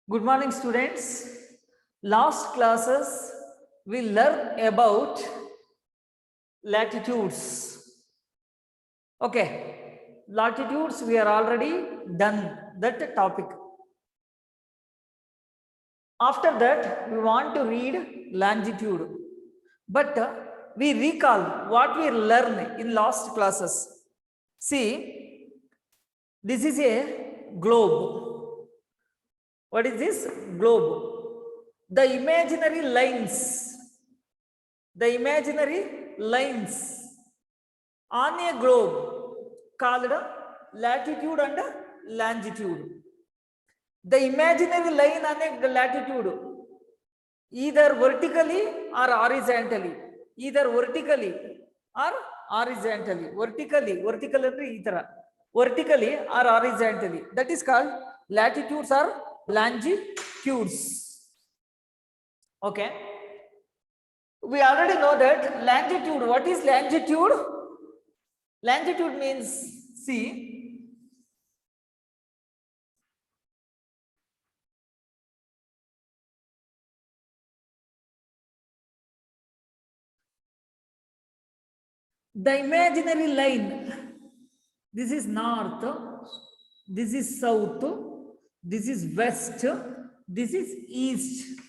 Good morning, students. Last classes we learned about latitudes. Okay, latitudes we are already done that topic. After that, we want to read longitude, but we recall what we learned in last classes. See, this is a globe. What is this? Globe. The imaginary lines on a globe called latitude and longitude. The imaginary line on a latitude either vertically or horizontally, vertically or horizontally, that is called latitudes or longitudes. Okay, we already know that longitude. What is longitude? Longitude means, see, the imaginary line. This is north, this is south, this is west, this is east.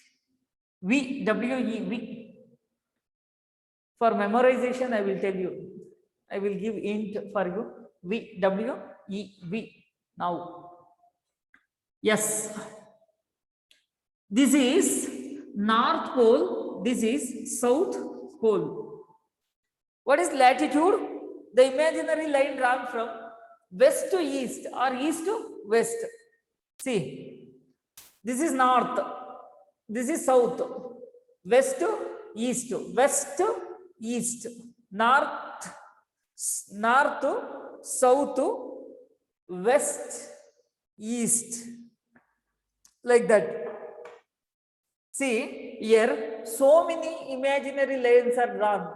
V. For memorization, I will tell you. I will give hint for you. V. Now, yes. This is North Pole. This is South Pole. What is latitude? The imaginary line drawn from west to east or east to west. See, this is north, this is south, west to east, north, south, west, east, like that. See, here so many imaginary lines are drawn.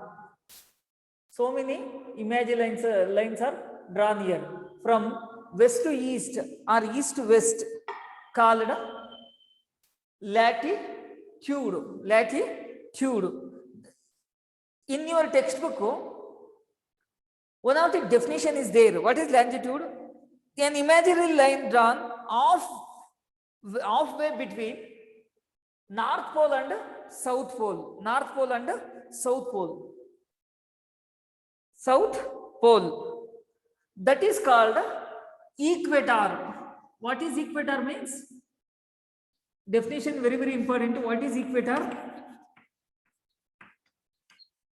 So many imaginary lines are drawn here from west to east or east to west, called latitude. In your textbook, one of the definition is there. What is longitude? An imaginary line drawn halfway between North Pole and South Pole. South Pole. That is called equator. What is equator means? Definition very, very important. What is equator?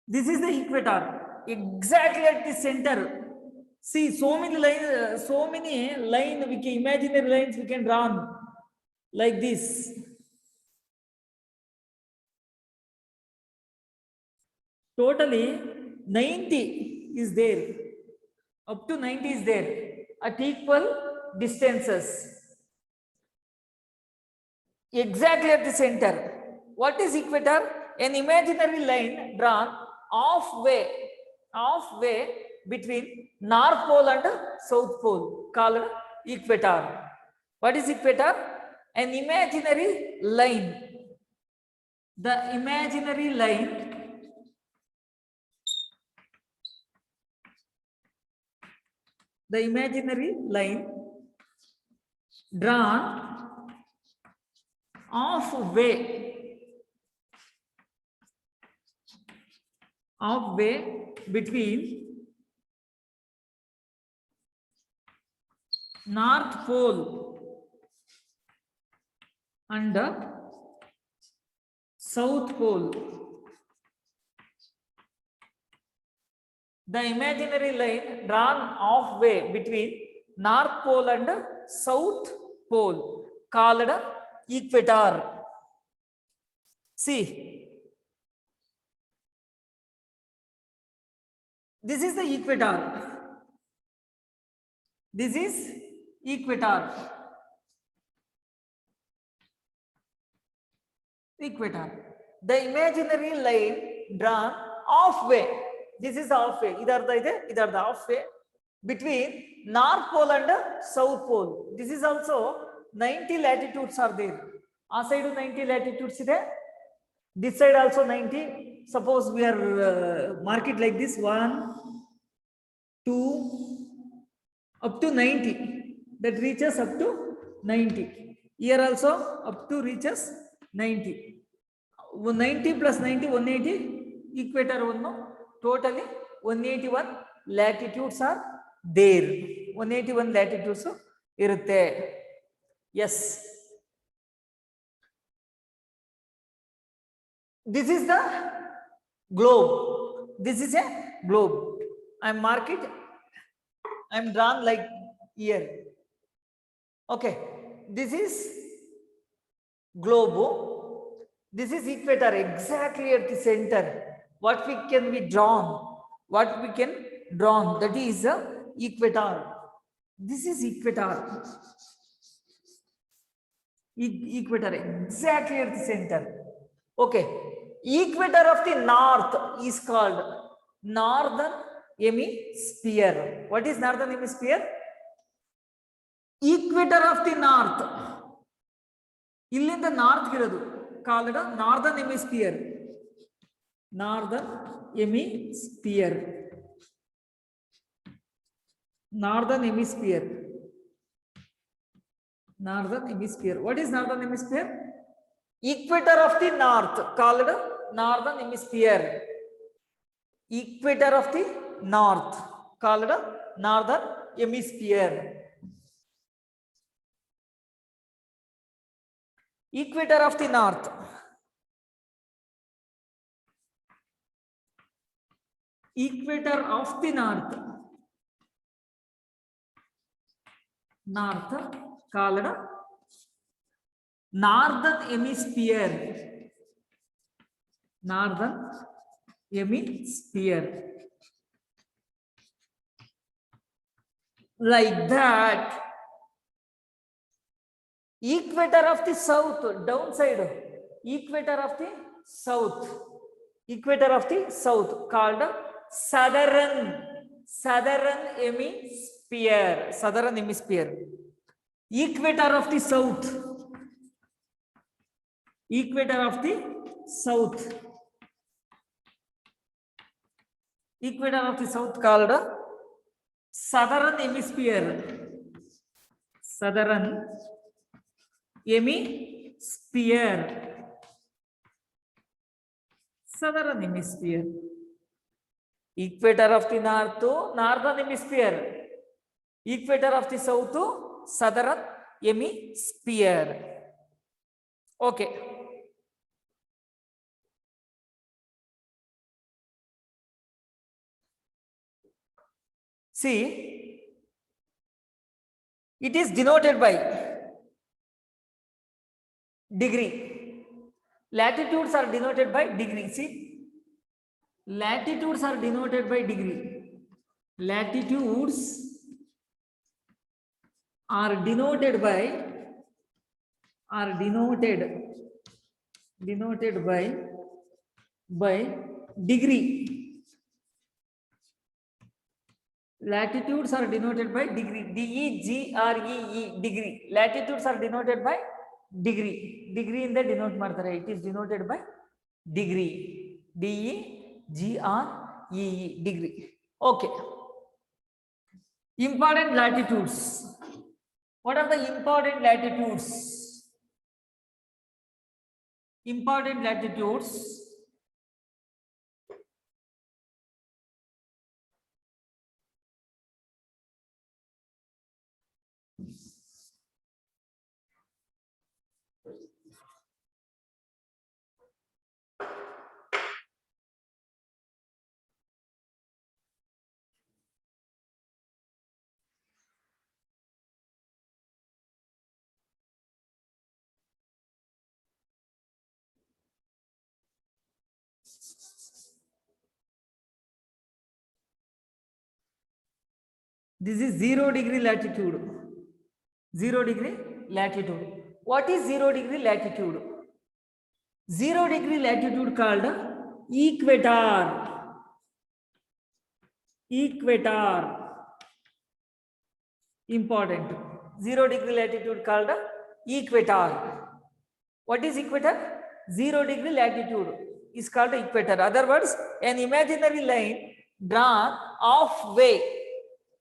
This is the equator. Exactly at the center. See, so many lines, we can, imaginary lines we can draw like this. Totally 90 is there. Up to 90 is there at equal distances. Exactly at the center. What is equator? An imaginary line drawn halfway between North Pole and South Pole, called equator. What is equator? An imaginary line. The imaginary line drawn halfway between North Pole and South Pole. The imaginary line drawn halfway between North Pole and South Pole, called equator. See, this is the equator. This is equator. The imaginary line drawn halfway. This is halfway. Either the halfway between North Pole and South Pole. This is also 90 latitudes are there. Our side 90 latitudes ಇದೆ. This side also 90. Suppose we are mark it like this: 1, 2, up to 90. That reaches up to 90. Here also up to reaches 90. 90 plus 90, 180. Equator 1. Totally 181 latitudes are there. 181 latitudes irutte. Yes. This is the globe. This is a globe. I mark it. I am drawn like here. Okay. This is globe. This is equator, exactly at the center. What we can be drawn? What we can drawn? That is the equator. This is equator. Equator, exactly at the center. Okay. Equator of the north is called northern hemisphere. What is northern hemisphere? Equator of the north. Illinda north girodu called northern hemisphere. Northern hemisphere. Northern hemisphere. Northern hemisphere. What is northern hemisphere? Equator of the north called northern hemisphere. Equator of the north called northern hemisphere. Equator of the north. Equator of the north. North called northern hemisphere. Northern hemisphere. Like that. Equator of the south, downside. Equator of the south. Equator of the south called southern hemisphere. Southern hemisphere. Equator of the south. Equator of the south. Equator of the south called southern hemisphere. Southern hemisphere. Southern hemisphere. Equator of the north to northern hemisphere. Equator of the south to southern hemisphere. Okay. See, it is denoted by degree. Latitudes are denoted by degree. See, latitudes are denoted by degree. Latitudes are denoted by degree. Latitudes are denoted by degree. D-E-G-R-E-E, degree. Latitudes are denoted by degree. Degree in the denote ಮಾಡ್ತಾರೆ. It is denoted by degree. D-E-G-R-E-E, degree. Okay. Important latitudes. What are the important latitudes? Important latitudes. This is 0 degree latitude. 0 degree latitude. What is 0 degree latitude? 0 degree latitude called equator. Equator. Important. 0 degree latitude called equator. What is equator? 0 degree latitude is called equator. Other words, an imaginary line drawn halfway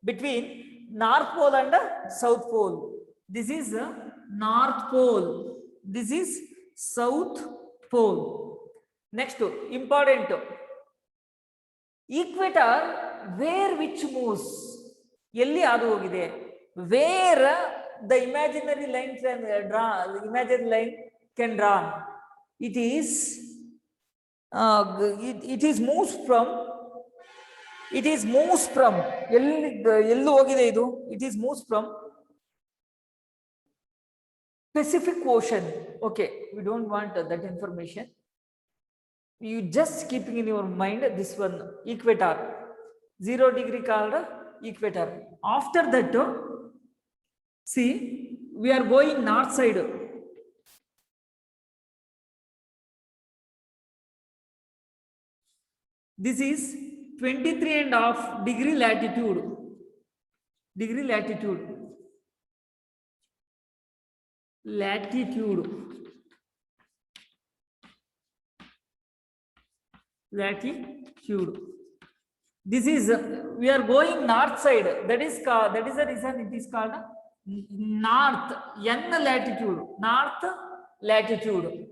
between North Pole and South Pole. This is North Pole. This is South Pole. Next, important. Equator, where which moves? Yelli adu hogide. Where the imaginary line can draw, the imaginary line can draw. It is moves from. It is moves from. Ellu hogide idu. It is moves from Pacific Ocean. Okay, we don't want that information. You just keeping in your mind this one, equator. 0 degree called equator. After that, see, we are going north side. This is 23.5 degree latitude. Degree latitude. Latitude. Latitude. This is we are going north side. That is the reason it is called north. N latitude. North latitude.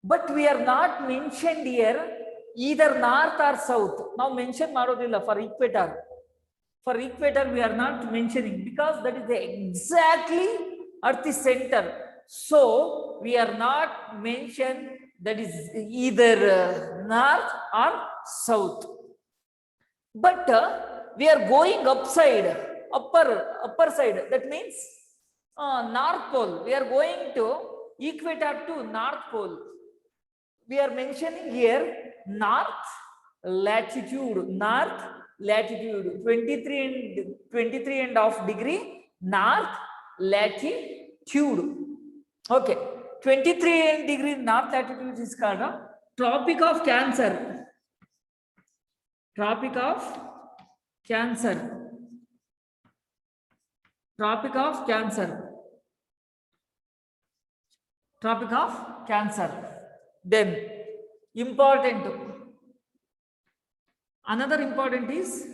But we are not mentioned here either north or south. Now mention marodilla for equator. For equator we are not mentioning because that is exactly at the center. So we are not mentioned that is either north or south. But we are going upside, upper side. That means North Pole. We are going to equator to North Pole. We are mentioning here north latitude. North latitude 23.5 degree north latitude. Okay, 23 degree north latitude is called Tropic of Cancer. Tropic of Cancer. Tropic of Cancer. Tropic of Cancer. Then important. Another important is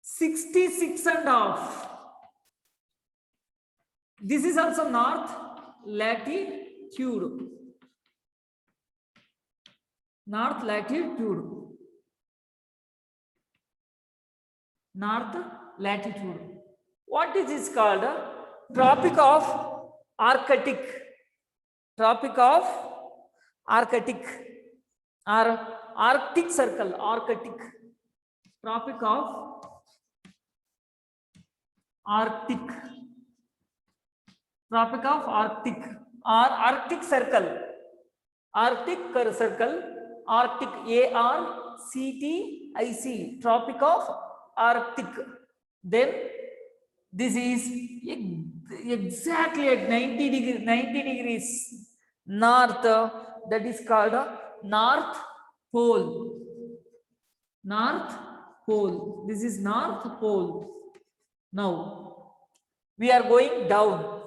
66.5. This is also north latitude. North latitude. North latitude. What is this called? Tropic of Arctic. Tropic of Arctic or Arctic Circle. Arctic. Tropic of Arctic. Tropic of Arctic or Arctic Circle. Arctic Circle. Arctic. ARCTIC. Tropic of Arctic. Then this is exactly at 90 degrees north. That is called North Pole. North Pole. This is North Pole. Now we are going down.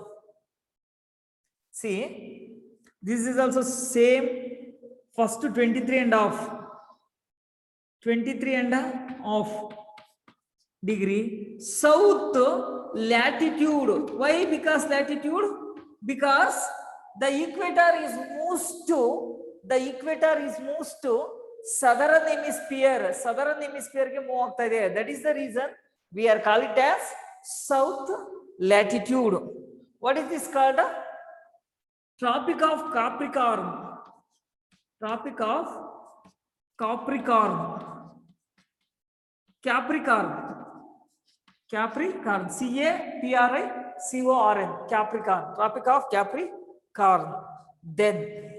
See, this is also same. First 23.5. 23.5 degree south latitude. Why? Because latitude, because the equator is moves to southern hemisphere. Southern hemisphere ke move aagta ide. That is the reason we are call it as south latitude. What is this called? Tropic of Capricorn. Tropic of Capricorn. Capricorn. Capricorn. CAPRICORN. Capricorn. Tropic of Capricorn. Then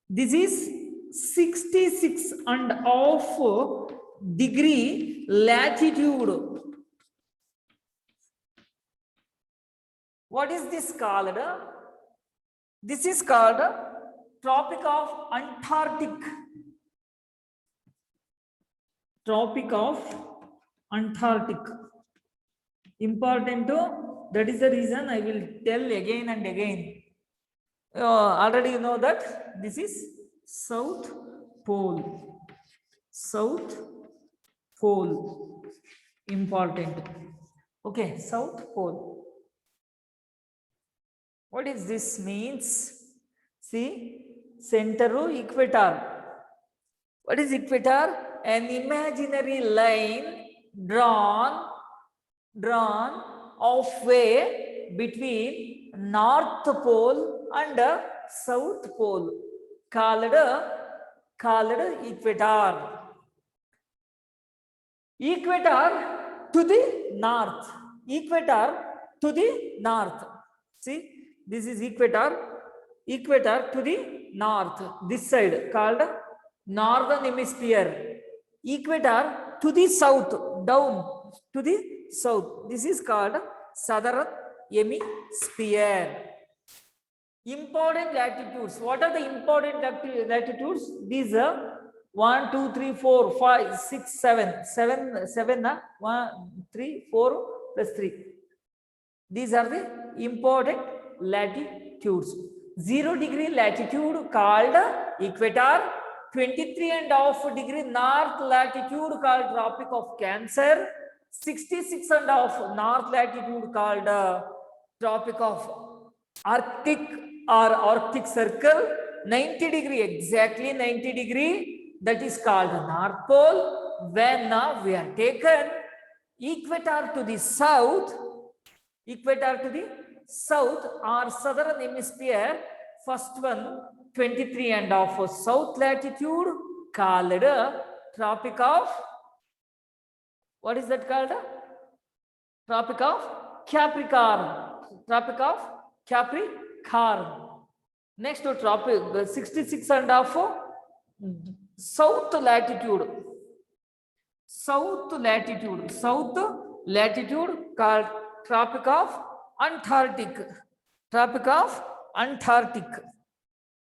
this is 66.5 degree latitude. What is this called? This is called Tropic of Antarctic. Tropic of Antarctic. Important to, that is the reason I will tell again and again. Already you know that this is South Pole. South Pole. Important. Okay, South Pole. What is this means? See, center equator. What is equator? An imaginary line drawn halfway between North Pole and South Pole, called equator. Equator to the north. Equator to the north. See, this is equator. Equator to the north. This side called northern hemisphere. Equator to the south, down to the south. This is called southern hemisphere. Important latitudes. What are the important latitudes? These are 1, 2, 3, 4, 5, 6, 7. 7, 1, 3, 4 plus 3. These are the important latitudes. 0 degree latitude called equator. 23.5 degree north latitude called Tropic of Cancer. 66.5 north latitude called Tropic of Arctic or Arctic Circle. 90 degree, exactly 90 degree, that is called North Pole. When we are taken equator to the south, equator to the south or southern hemisphere, first one 23.5 south latitude called Tropic of, what is that called? Tropic of Capricorn. Tropic of Capricorn. Next to tropic 66.5 south latitude. South latitude called Tropic of Antarctic. Tropic of Antarctic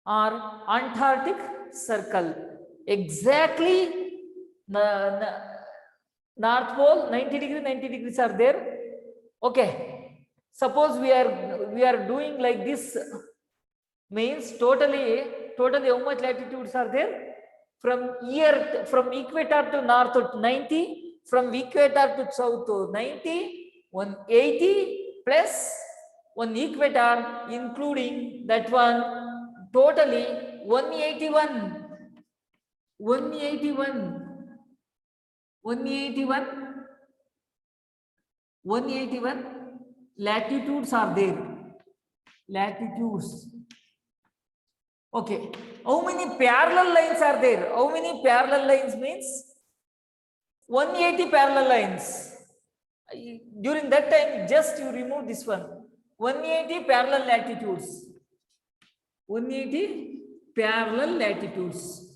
or Antarctic Circle. Exactly North Pole 90 degrees are there. Okay. Suppose we are doing like this, means totally how much latitudes are there? From here, from equator to north 90, from equator to south 90, 180 plus one equator, including that one, totally 181 latitudes are there. Latitudes. Okay. How many parallel lines are there? How many parallel lines means? 180 parallel lines. During that time, just you remove this one. 180 parallel latitudes. 180 parallel latitudes.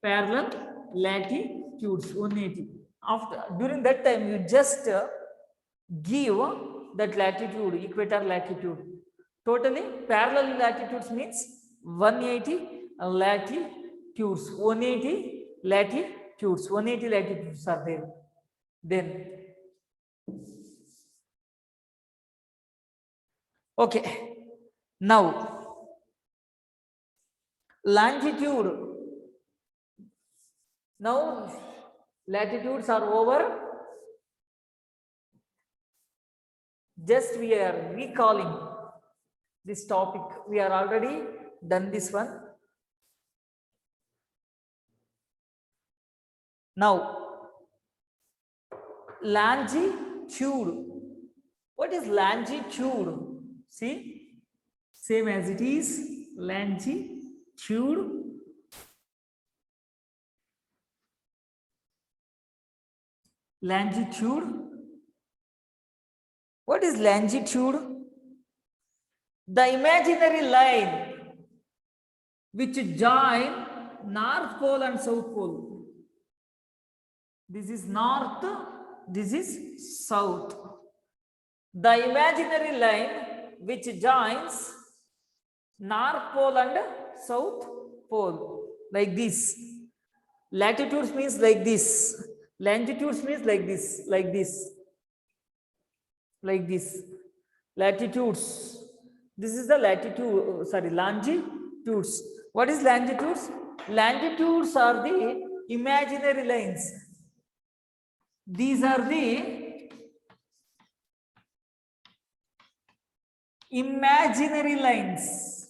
Parallel latitudes 180. After, during that time, you just give that latitude, equator latitude. Totally parallel latitudes means 180 latitudes. 180 latitudes. 180 latitudes are there. Then, okay. Now, longitude. Now, latitudes are over. Just we are recalling this topic. We are already done this one. Now, longitude. What is longitude? See, same as it is. Longitude. Longitude. What is longitude? The imaginary line which join North Pole and South Pole. This is north, this is south. The imaginary line which joins North Pole and South Pole, like this. Latitudes means like this. Longitudes means like this, like this, like this. Latitudes. This is the latitude, sorry, longitudes. What is longitudes? Longitudes are the imaginary lines. These are the imaginary lines.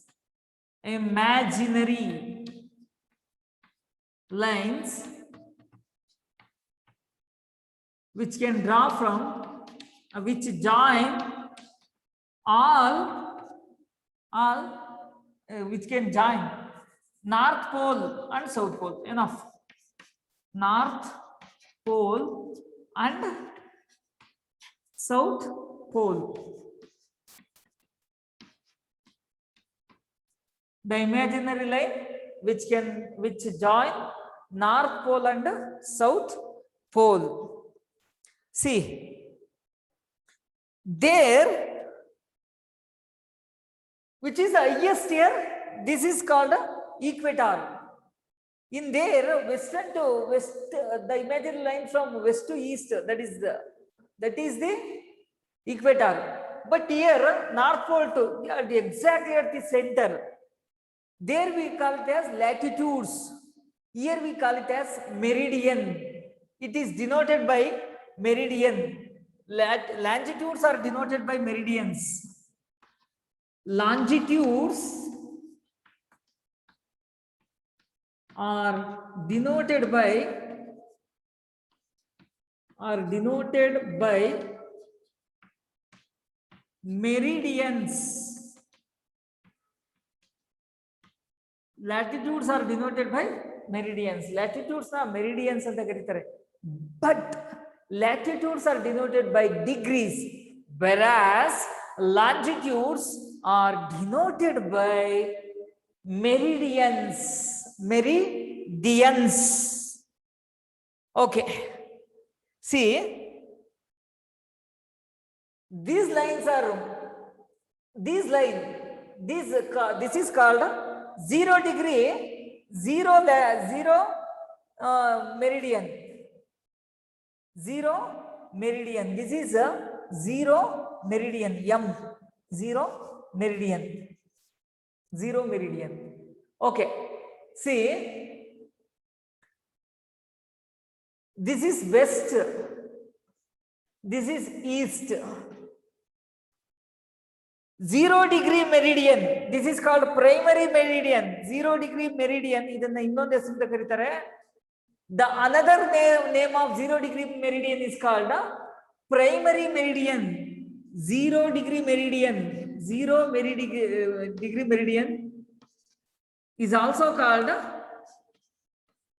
Imaginary lines which can draw from, which join all which can join North Pole and South Pole. Enough. North Pole and South Pole. The imaginary line which join North Pole and South Pole. See, there, which is the highest here, this is called equator. In there, western to west, the imaginary line from west to east, that is the equator. But here, North Pole to exactly at the center. There we call it as latitudes. Here we call it as meridian. It is denoted by meridian. Longitudes are denoted by meridians. Longitudes are denoted by meridians. Latitudes are denoted by meridians. Latitudes are meridians anta karitare. But latitudes are denoted by degrees, whereas longitudes are denoted by meridians. Meridians. Okay. See, these lines are, this is called 0 degree, zero meridian. 0 meridian. This is a 0 meridian. M. 0 meridian. 0 meridian. Okay. See, this is west. This is east. 0 degree meridian. This is called primary meridian. 0 degree meridian. The another name of 0 degree meridian is called primary meridian. 0 degree meridian. 0 degree meridian is also called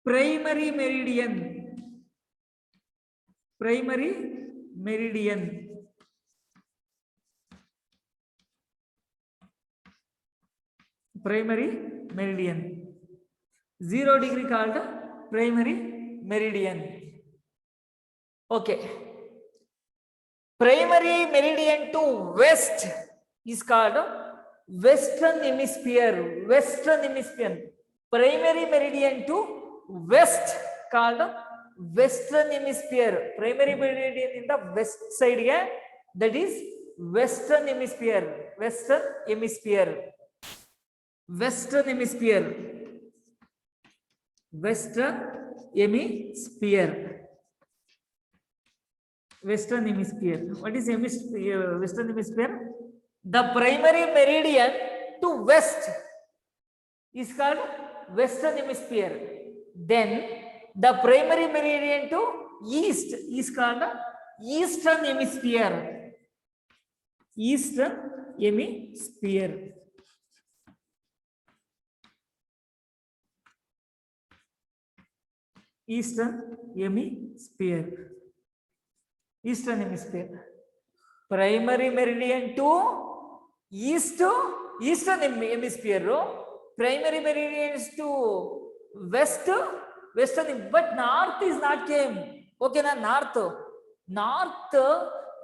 primary meridian. Primary meridian. Primary meridian. 0 degree called primary meridian. Okay. Primary meridian to west is called western hemisphere. Western hemisphere. Primary meridian to west called western hemisphere. Primary meridian in the west side, yeah? That is western hemisphere. Western hemisphere. Western hemisphere. Western hemisphere. Western hemisphere. What is hemisphere? Western hemisphere? The primary meridian to west is called western hemisphere. Then the primary meridian to east is called eastern hemisphere. Eastern hemisphere. Eastern hemisphere. Eastern hemisphere. Primary meridian to eastern hemisphere. Primary meridian is to western, but north is not came. Okay, na north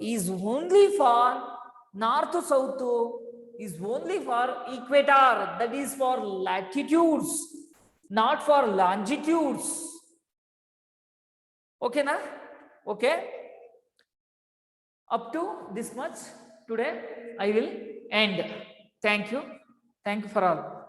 is only for north south is only for equator. That is for latitudes, not for longitudes. Okay, na? Okay. Up to this much today, I will end. Thank you. Thank you for all.